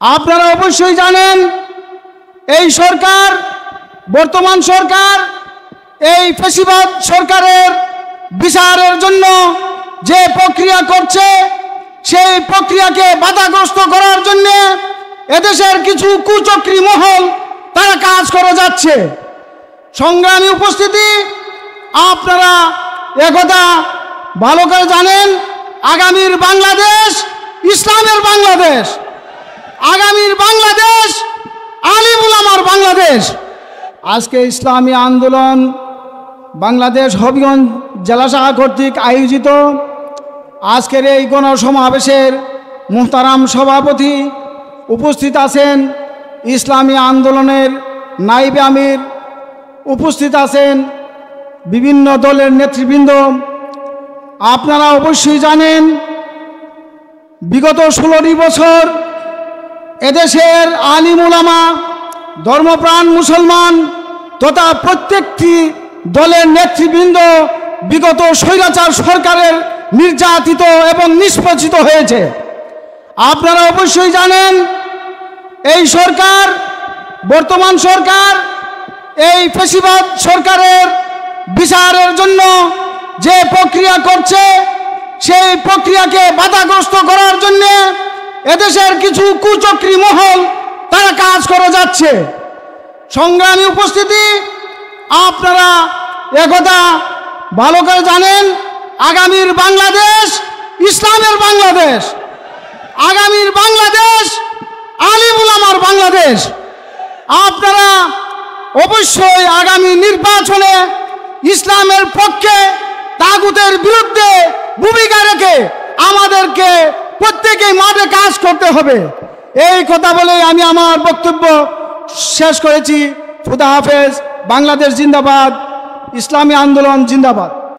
আপনারা অবশ্যই জানেন এই সরকার, বর্তমান সরকার এই ফ্যাসিবাদ সরকারের বিচারের জন্য যে প্রক্রিয়া করছে, সেই প্রক্রিয়াকে বাধাগ্রস্ত করার জন্য এদেশের কিছু কুচক্রী মহল তারা কাজ করে যাচ্ছে। সংগ্রামী উপস্থিতি, আপনারা একথা ভালো করে জানেন, আগামীর বাংলাদেশ ইসলামের বাংলাদেশ, আগামীর বাংলাদেশ আলিম উলামার বাংলাদেশ। আজকে ইসলামী আন্দোলন বাংলাদেশ হবিগঞ্জ জেলা শাখা কর্তৃক আয়োজিত আজকের এই গণসমাবেশের মুহতারাম সভাপতি, উপস্থিত আছেন ইসলামী আন্দোলনের নায়েবে আমির, উপস্থিত আছেন বিভিন্ন দলের নেতৃবৃন্দ। আপনারা অবশ্যই জানেন বিগত 16 বছর এদেশের আলিম উলামা, ধর্মপ্রাণ মুসলমান তথা প্রত্যেকটি দলের নেতৃবৃন্দ বিগত স্বৈরাচার সরকারের নির্যাতিত এবং নিষ্পেষিত হয়েছে। আপনারা অবশ্যই জানেন এই সরকার, বর্তমান সরকার এই ফ্যাসিবাদ সরকারের বিচারের জন্য যে প্রক্রিয়া করছে, সেই প্রক্রিয়াকে বাধাগ্রস্ত করার জন্য এদেশের কিছু কুচক্রী মহল তারা কাজ করে যাচ্ছে। সংগ্রামী উপস্থিতি, আপনারা একথা ভালো করে জানেন, আগামীর বাংলাদেশ ইসলামের বাংলাদেশ, আগামীর বাংলাদেশ আলিম উলামার বাংলাদেশ। আপনারা অবশ্যই আগামী নির্বাচনে ইসলামের পক্ষে তাগুতের বিরুদ্ধে ভূমিকা রেখে আমাদেরকে প্রত্যেকেই মাঠে কাজ করতে হবে। এই কথা বলে আমি আমার বক্তব্য শেষ করেছি। খুদা হাফেজ। বাংলাদেশ জিন্দাবাদ, ইসলামী আন্দোলন জিন্দাবাদ।